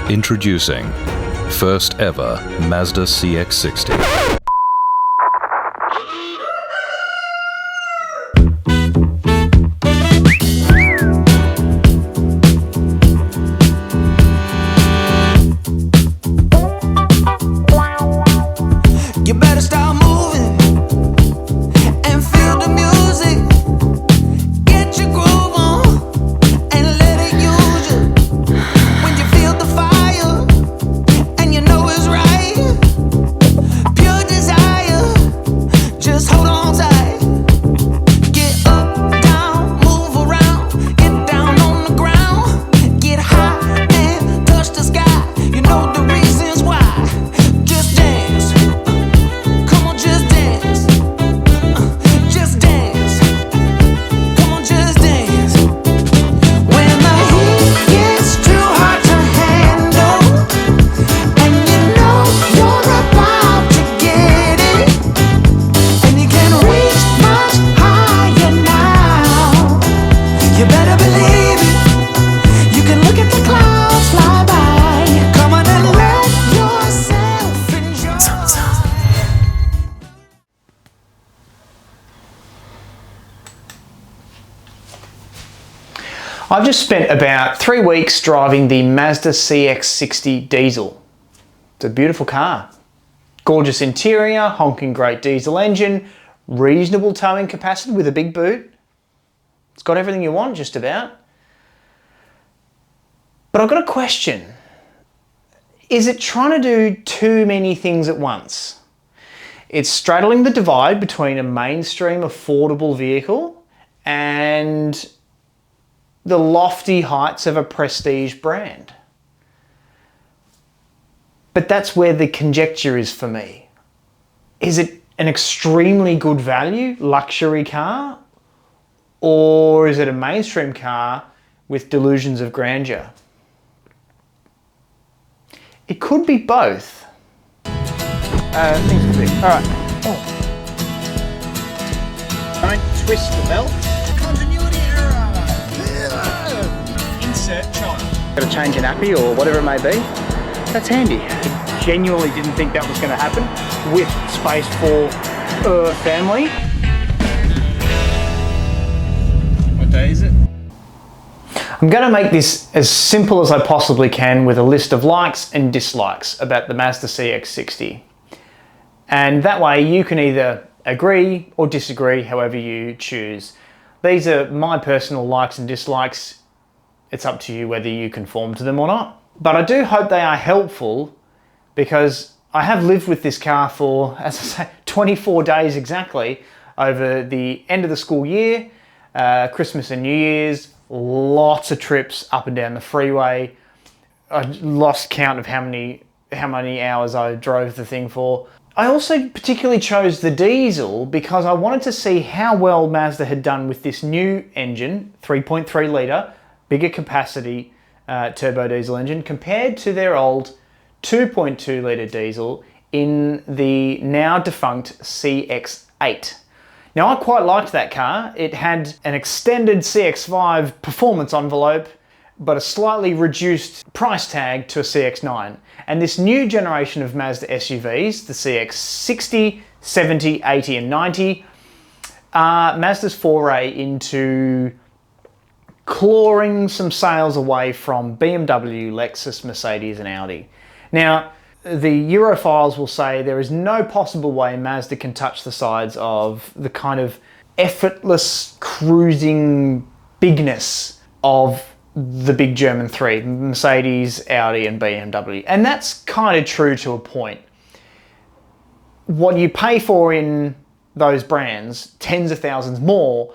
Introducing first ever Mazda CX-60. You better start moving and feel the music. Get your groove on and let it use you. When you feel the fire and you know it's right, pure desire, just hold on tight. Get up, down, move around, get down on the ground, get high and touch the sky. You know the reasons why. Just dance. Come on, just dance. Just dance. Come on, just dance. When the heat gets too hard to handle, and you know you're about to get it, and you can reach much higher now, you better believe it. You can look at the clouds fly by. Come on and let yourself enjoy. I've just spent about 3 weeks driving the Mazda CX-60 diesel. It's a beautiful car. Gorgeous interior, honking great diesel engine, reasonable towing capacity with a big boot. It's got everything you want, just about. But I've got a question. Is it trying to do too many things at once? It's straddling the divide between a mainstream affordable vehicle and the lofty heights of a prestige brand. But that's where the conjecture is for me. Is it an extremely good value luxury car, or is it a mainstream car with delusions of grandeur? It could be both. Things are big. All right. Don't twist the belt. Continuity error. Insert child. Got to change an nappy or whatever it may be. That's handy. Genuinely didn't think that was going to happen with space for family. What day is it? I'm going to make this as simple as I possibly can with a list of likes and dislikes about the Mazda CX-60. And that way you can either agree or disagree, however you choose. These are my personal likes and dislikes. It's up to you whether you conform to them or not. But I do hope they are helpful, because I have lived with this car for, as I say, 24 days exactly over the end of the school year, Christmas and New Year's, lots of trips up and down the freeway. I lost count of how many hours I drove the thing for. I also particularly chose the diesel because I wanted to see how well Mazda had done with this new engine, 3.3 litre, bigger capacity turbo diesel engine, compared to their old 2.2 litre diesel in the now defunct CX-8. Now, I quite liked that car. It had an extended CX-5 performance envelope, but a slightly reduced price tag to a CX-9. And this new generation of Mazda SUVs, the CX-60, 70, 80 and 90, are Mazda's foray into clawing some sales away from BMW, Lexus, Mercedes and Audi. Now, the Europhiles will say there is no possible way Mazda can touch the sides of the kind of effortless cruising bigness of the big German three, Mercedes, Audi and BMW. And that's kind of true to a point. What you pay for in those brands, tens of thousands more,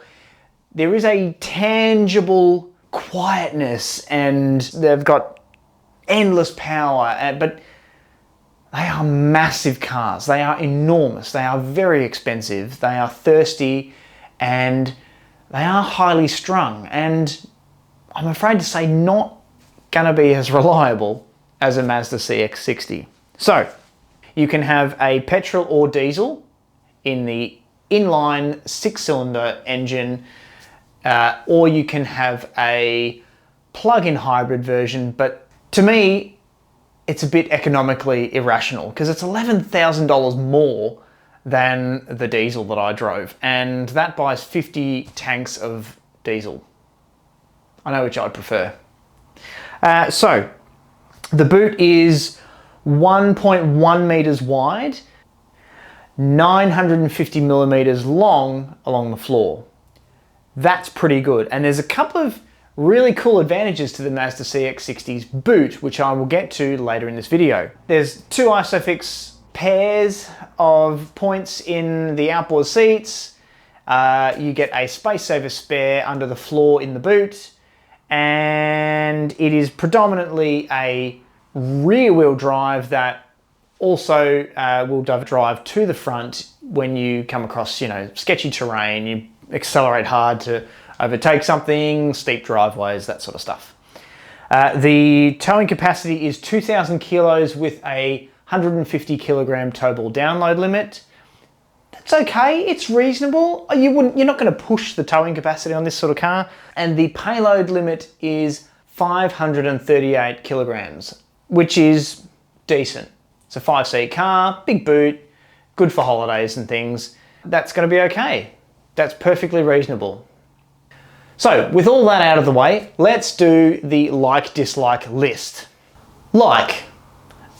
there is a tangible quietness and they've got endless power, but they are massive cars. They are enormous. They are very expensive. They are thirsty and they are highly strung. And I'm afraid to say not gonna be as reliable as a Mazda CX-60. So you can have a petrol or diesel in the inline 6-cylinder engine, or you can have a plug-in hybrid version. But to me, it's a bit economically irrational because it's $11,000 more than the diesel that I drove, and that buys 50 tanks of diesel. I know which I'd prefer. So the boot is 1.1 meters wide, 950 millimeters long along the floor. That's pretty good. And there's a couple of really cool advantages to the Mazda CX-60's boot, which I will get to later in this video. There's two ISOFIX pairs of points in the outboard seats. You get a space saver spare under the floor in the boot, and it is predominantly a rear wheel drive that also will drive to the front when you come across, sketchy terrain. You accelerate hard to overtake something, steep driveways, that sort of stuff. The towing capacity is 2,000 kilos with a 150 kilogram towable download limit. That's okay, it's reasonable. You're not going to push the towing capacity on this sort of car. And the payload limit is 538 kilograms, which is decent. It's a 5-seat car, big boot, good for holidays and things. That's going to be okay. That's perfectly reasonable. So with all that out of the way, let's do the like-dislike list.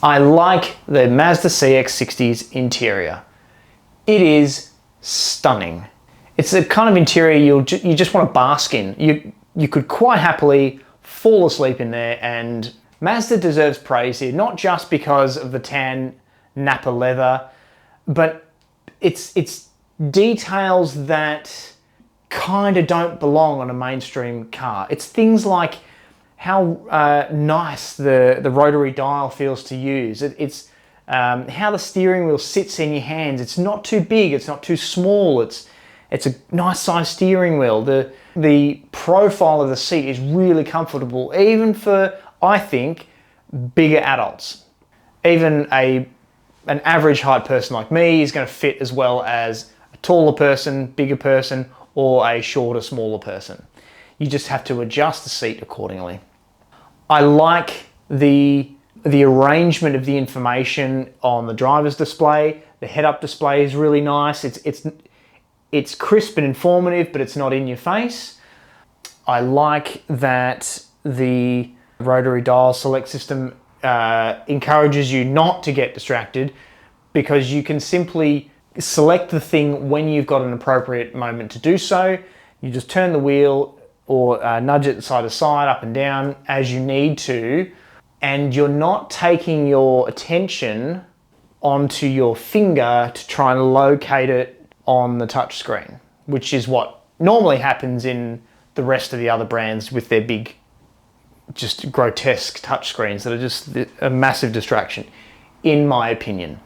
I like the Mazda CX-60's interior. It is stunning. It's the kind of interior you just want to bask in. You could quite happily fall asleep in there, and Mazda deserves praise here, not just because of the tan Napa leather, but it's details that kind of don't belong on a mainstream car. It's things like how nice the rotary dial feels to use. It's how the steering wheel sits in your hands. It's not too big, it's not too small. It's a nice sized steering wheel. The profile of the seat is really comfortable, even for, I think, bigger adults. Even an average height person like me is going to fit as well as a taller person, bigger person, or a shorter, smaller person. You just have to adjust the seat accordingly. I like the arrangement of the information on the driver's display. The head-up display is really nice. It's crisp and informative, but it's not in your face. I like that the rotary dial select system encourages you not to get distracted, because you can simply select the thing when you've got an appropriate moment to do so. You just turn the wheel or nudge it side to side, up and down as you need to, and you're not taking your attention onto your finger to try and locate it on the touch screen, which is what normally happens in the rest of the other brands with their big, just grotesque touch screens that are just a massive distraction, in my opinion.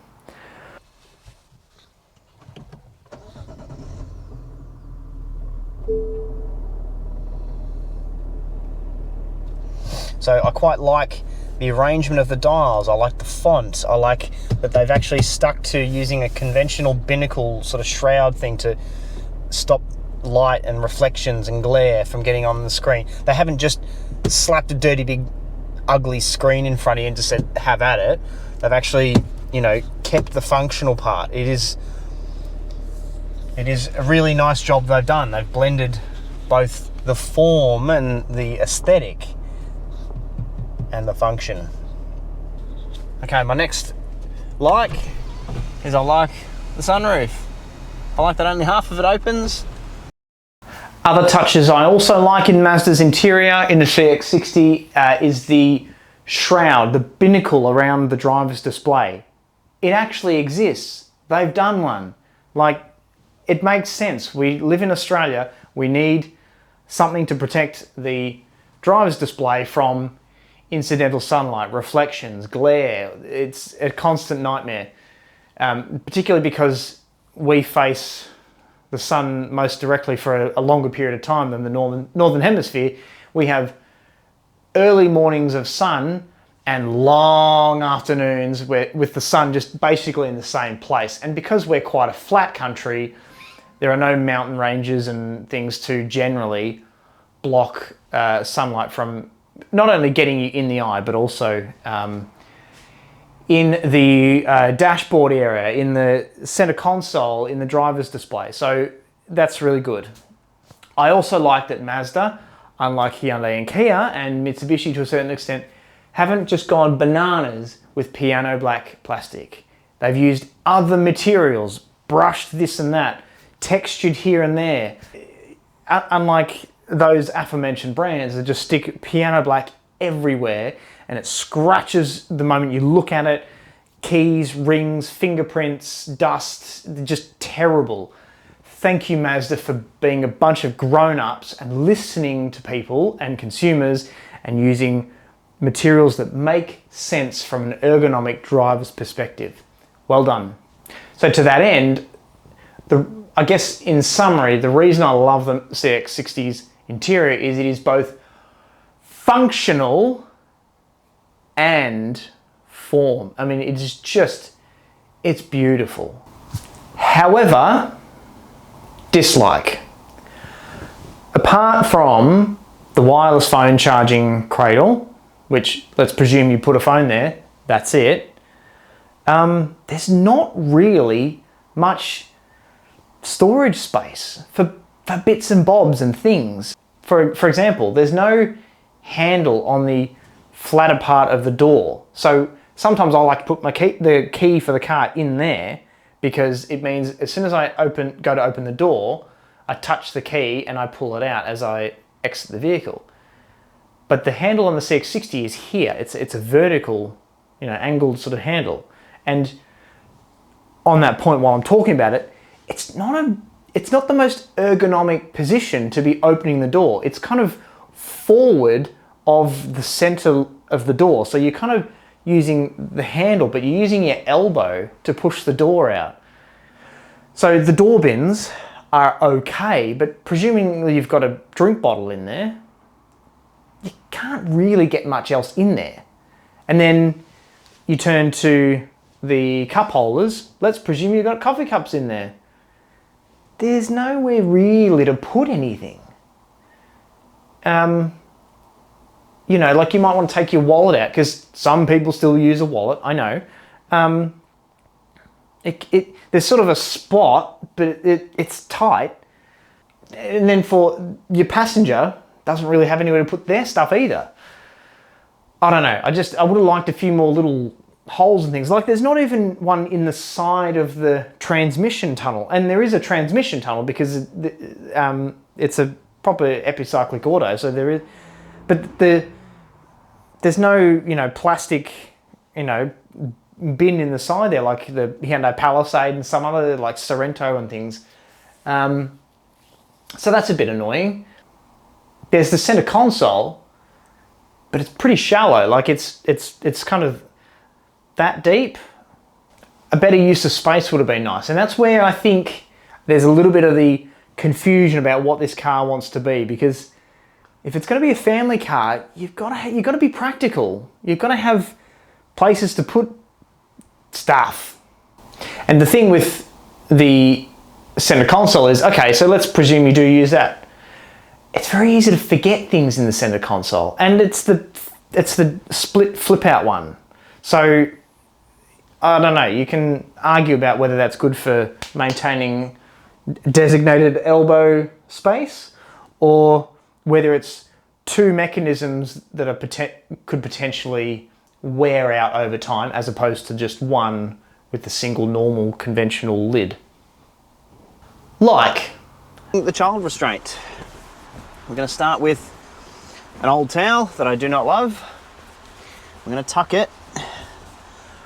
So I quite like the arrangement of the dials. I like the font. I like that they've actually stuck to using a conventional binnacle sort of shroud thing to stop light and reflections and glare from getting on the screen. They haven't just slapped a dirty big ugly screen in front of you and just said have at it. They've actually, kept the functional part. It is a really nice job they've done. They've blended both the form and the aesthetic and the function. Okay, my next is I like the sunroof. I like that only half of it opens. Other touches I also like in Mazda's interior in the CX-60 is the shroud, the binnacle around the driver's display. It actually exists. They've done one. It makes sense. We live in Australia. We need something to protect the driver's display from incidental sunlight, reflections, glare. It's a constant nightmare, particularly because we face the sun most directly for a longer period of time than the northern hemisphere. We have early mornings of sun and long afternoons with the sun just basically in the same place. And because we're quite a flat country, there are no mountain ranges and things to generally block sunlight from not only getting you in the eye, but also in the dashboard area, in the center console, in the driver's display. So that's really good. I also like that Mazda, unlike Hyundai and Kia and Mitsubishi to a certain extent, haven't just gone bananas with piano black plastic. They've used other materials, brushed this and that, textured here and there. Unlike those aforementioned brands that just stick piano black everywhere and it scratches the moment you look at it. Keys, rings, fingerprints, dust, just terrible. Thank you, Mazda, for being a bunch of grown-ups and listening to people and consumers and using materials that make sense from an ergonomic driver's perspective. Well done. So to that end, I guess in summary, the reason I love the CX-60's interior is it is both functional and form. I mean, it's beautiful. However, dislike. Apart from the wireless phone charging cradle, which let's presume you put a phone there, that's it. There's not really much storage space for bits and bobs and things. For example, there's no handle on the flatter part of the door. So sometimes I like to put the key for the car in there because it means as soon as I go to open the door, I touch the key and I pull it out as I exit the vehicle. But the handle on the CX-60 is here. It's a vertical, angled sort of handle. And on that point, while I'm talking about it, it's not the most ergonomic position to be opening the door. It's kind of forward of the center of the door. So you're kind of using the handle, but you're using your elbow to push the door out. So the door bins are okay, but presuming you've got a drink bottle in there, you can't really get much else in there. And then you turn to the cup holders. Let's presume you've got coffee cups in there. There's nowhere really to put anything. Like you might want to take your wallet out because some people still use a wallet, I know. There's sort of a spot, but it's tight. And then for your passenger, doesn't really have anywhere to put their stuff either. I don't know, I would have liked a few more little holes and things. Like there's not even one in the side of the transmission tunnel. And there is a transmission tunnel because it's a proper epicyclic auto, so there is, but there's no, plastic, bin in the side there, like the Hyundai Palisade and some other, like Sorento and things. So that's a bit annoying. There's the center console, but it's pretty shallow. Like it's kind of that deep. A better use of space would have been nice. And that's where I think there's a little bit of the confusion about what this car wants to be, because if it's going to be a family car, you've got to be practical. You've got to have places to put stuff. And the thing with the center console is, okay, so let's presume you do use that. It's very easy to forget things in the center console, and it's the split flip out one. So I don't know, you can argue about whether that's good for maintaining designated elbow space or whether it's two mechanisms that could potentially wear out over time as opposed to just one with the single normal conventional lid. Like the child restraint. We're going to start with an old towel that I do not love. I'm going to tuck it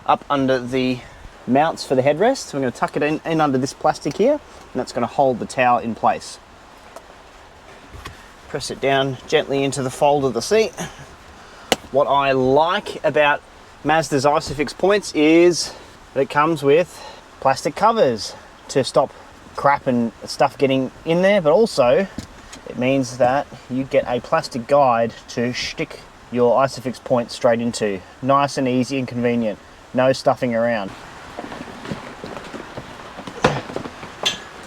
up under the mounts for the headrest. We're going to tuck it in under this plastic here, and that's going to hold the towel in place. Press it down gently into the fold of the seat. What I like about Mazda's Isofix points is that it comes with plastic covers to stop crap and stuff getting in there, but also it means that you get a plastic guide to stick your Isofix points straight into. Nice and easy and convenient. No stuffing around.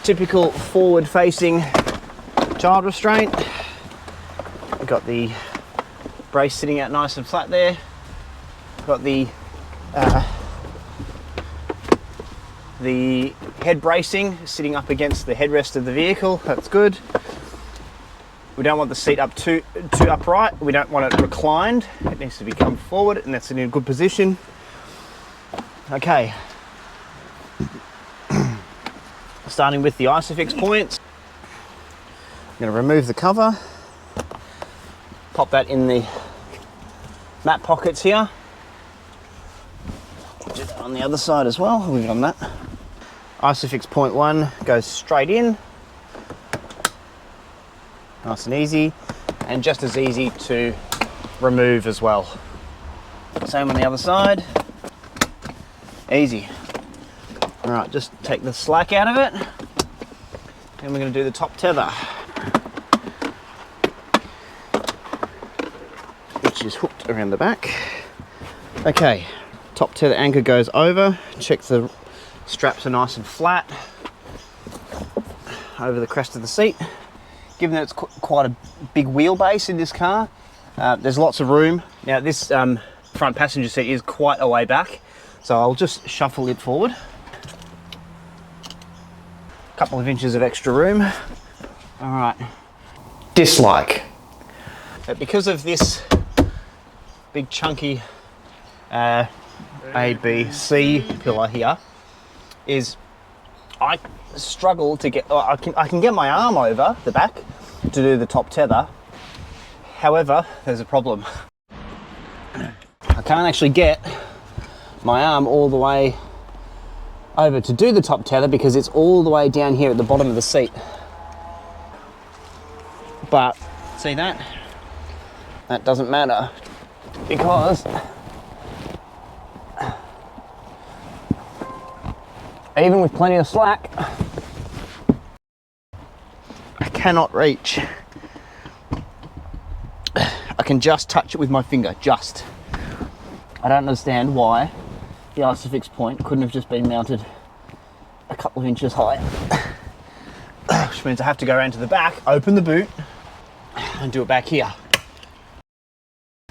Typical forward-facing child restraint. We've got the brace sitting out nice and flat there. Got the the head bracing sitting up against the headrest of the vehicle. That's good. We don't want the seat up too upright. We don't want it reclined. It needs to be come forward, and that's in a good position. Okay. Starting with the ISOFIX points. I'm going to remove the cover. Pop that in the mat pockets here. Do that on the other side as well. We've done that. ISOFIX point 1 goes straight in. Nice and easy, and just as easy to remove as well. Same on the other side. Easy. All right, just take the slack out of it. And we're going to do the top tether, which is hooked around the back. Okay, top tether anchor goes over. Check the straps are nice and flat over the crest of the seat. Given that it's quite a big wheelbase in this car, there's lots of room. Now this front passenger seat is quite a way back, so I'll just shuffle it forward. A couple of inches of extra room. All right. Dislike. But because of this big chunky A, B, C pillar here, is I struggle to get, I can get my arm over the back to do the top tether. However, there's a problem. I can't actually get my arm all the way over to do the top tether because it's all the way down here at the bottom of the seat. But see that? That doesn't matter because even with plenty of slack, I cannot reach. I can just touch it with my finger, just. I don't understand why the ISOFIX point couldn't have just been mounted a couple of inches high. Which means I have to go around to the back, open the boot, and do it back here.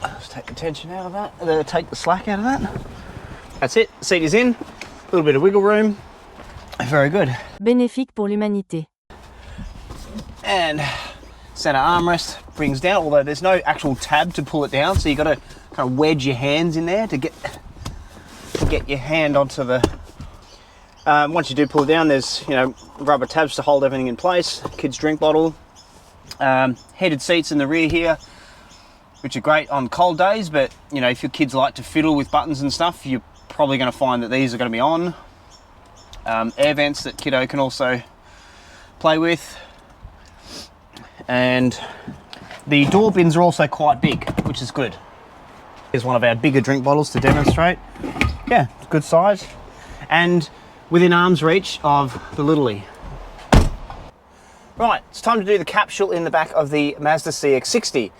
Let's take the tension out of that, take the slack out of that. That's it, the seat is in, a little bit of wiggle room. Very good. Bénéfique pour l'humanité. And center armrest brings down, although there's no actual tab to pull it down, so you've got to kind of wedge your hands in there to get your hand onto the. Once you do pull it down, there's rubber tabs to hold everything in place. Kids' drink bottle, heated seats in the rear here, which are great on cold days. But if your kids like to fiddle with buttons and stuff, you're probably going to find that these are going to be on. Air vents that kiddo can also play with, and the door bins are also quite big, which is good. Here's one of our bigger drink bottles to demonstrate. Yeah, it's good size and within arm's reach of the Littly. Right, it's time to do the capsule in the back of the Mazda CX-60.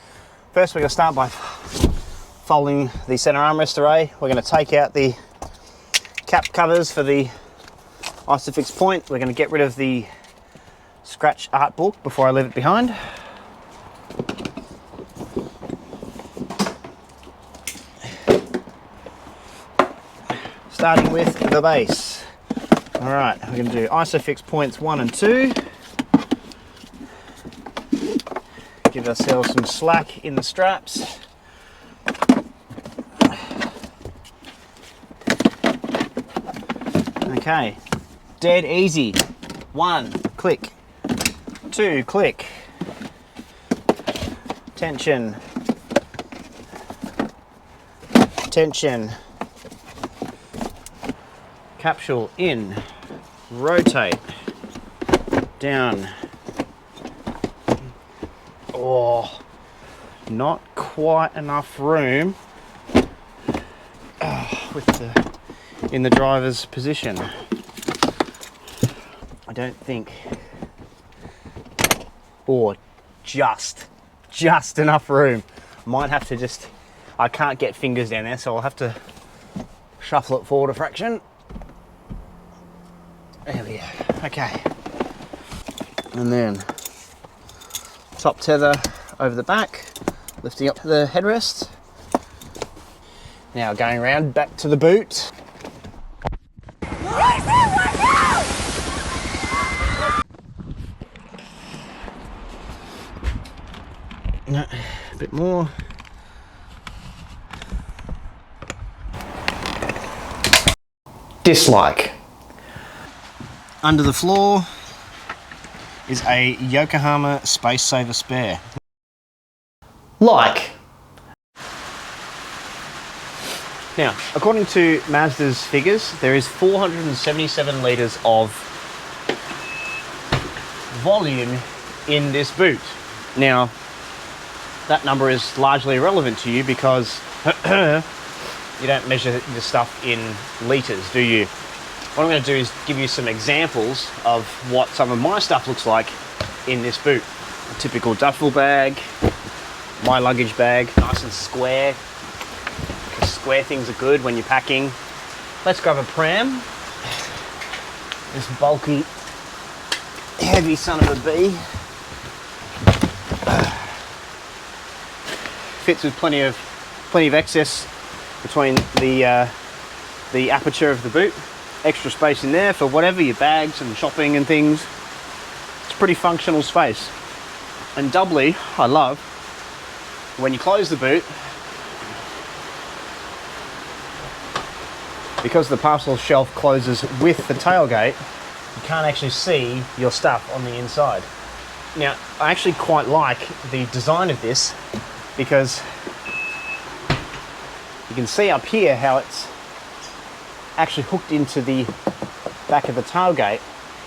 First we're going to start by folding the center armrest array. We're going to take out the cap covers for the ISOFIX point. We're going to get rid of the scratch art book before I leave it behind. Starting with the base. All right, we're going to do ISOFIX points 1 and 2. Give ourselves some slack in the straps. Okay, dead easy. 1, click. 2, click. Tension. Tension. Capsule in. Rotate. Down. Oh, not quite enough room in the driver's position. I don't think. Or just enough room. Might have to I can't get fingers down there, so I'll have to shuffle it forward a fraction. There we go. Okay. And then top tether over the back, lifting up the headrest. Now going around back to the boot. Christen, watch out! No, a bit more. Dislike. Under the floor is a Yokohama Space Saver spare. Like. Now, according to Mazda's figures, there is 477 litres of volume in this boot. Now, that number is largely irrelevant to you because you don't measure the stuff in litres, do you? What I'm going to do is give you some examples of what some of my stuff looks like in this boot. A typical duffel bag, my luggage bag, nice and square, because square things are good when you're packing. Let's grab a pram. This bulky, heavy son of a bee. Fits with plenty of excess between the aperture of the boot. Extra space in there for whatever, your bags and shopping and things. It's a pretty functional space. And doubly, I love when you close the boot, because the parcel shelf closes with the tailgate, you can't actually see your stuff on the inside. Now, I actually quite like the design of this because you can see up here how it's actually hooked into the back of the tailgate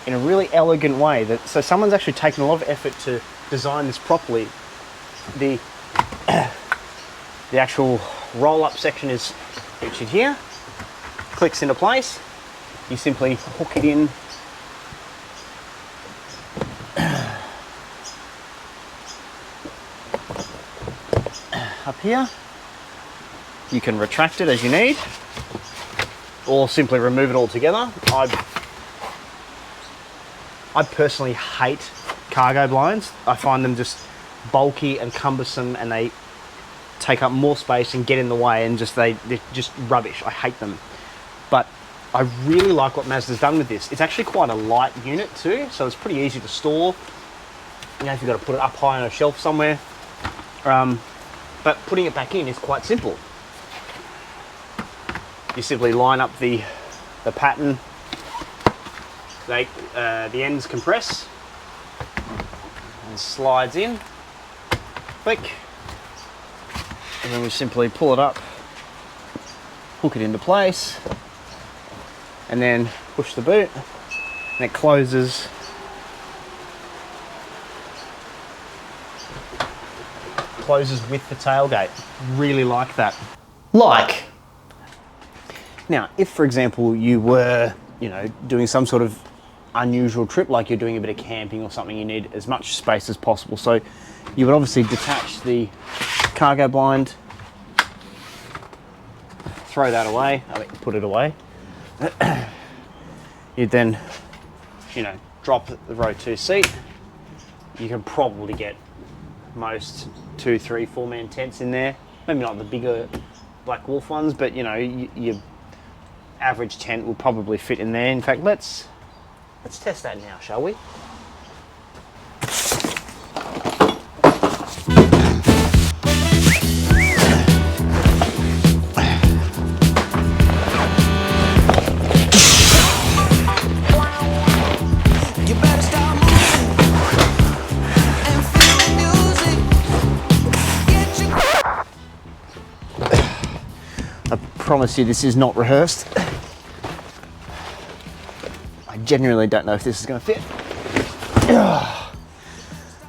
in a really elegant way. So someone's actually taken a lot of effort to design this properly. The actual roll-up section is pictured here. Clicks into place. You simply hook it in up here. You can retract it as you need, or simply remove it altogether. I personally hate cargo blinds. I find them just bulky and cumbersome, and they take up more space and get in the way, and they're just rubbish. I hate them. But I really like what Mazda's done with this. It's actually quite a light unit too, so it's pretty easy to store. You know, if you've got to put it up high on a shelf somewhere. But putting it back in is quite simple. You simply line up the pattern. The ends compress and slides in. Click. And then we simply pull it up, hook it into place, and then push the boot, and it closes. Closes with the tailgate. Really like that. Like. Now, if for example you were, doing some sort of unusual trip, like you're doing a bit of camping or something, you need as much space as possible. So you would obviously detach the cargo blind, throw that away, put it away. You'd then, drop the row 2 seat. You can probably get most 2, 3, 4-man tents in there. Maybe not the bigger Black Wolf ones, but your average tent will probably fit in there. In fact, let's test that now, shall we? You better start moving and feel the music. Get your I promise you this is not rehearsed. I genuinely don't know if this is going to fit.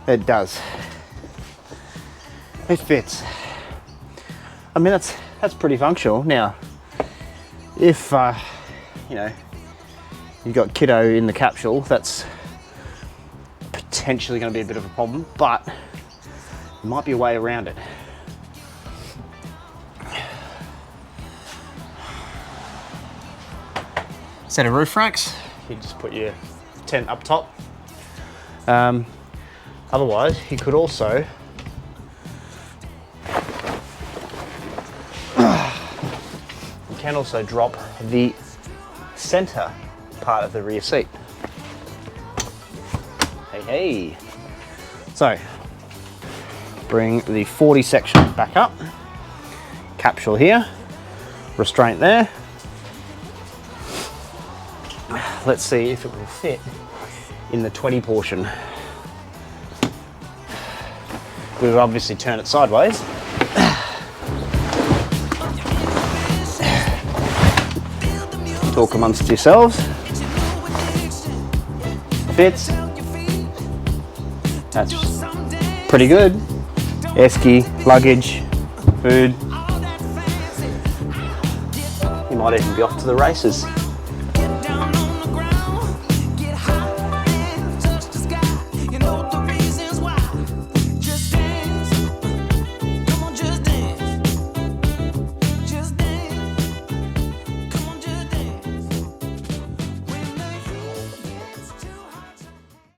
It does. It fits. I mean, that's pretty functional. Now, if you've got kiddo in the capsule, that's potentially going to be a bit of a problem, but there might be a way around it. Set of roof racks. You just put your tent up top. Otherwise, you could also drop the center part of the rear seat. Hey. So, Bring the 40 section back up. Capsule here, restraint there. Let's see if it will fit in the 20 portion. We'll obviously turn it sideways. Talk amongst yourselves. Fits. That's pretty good. Esky, luggage, food. You might even be off to the races.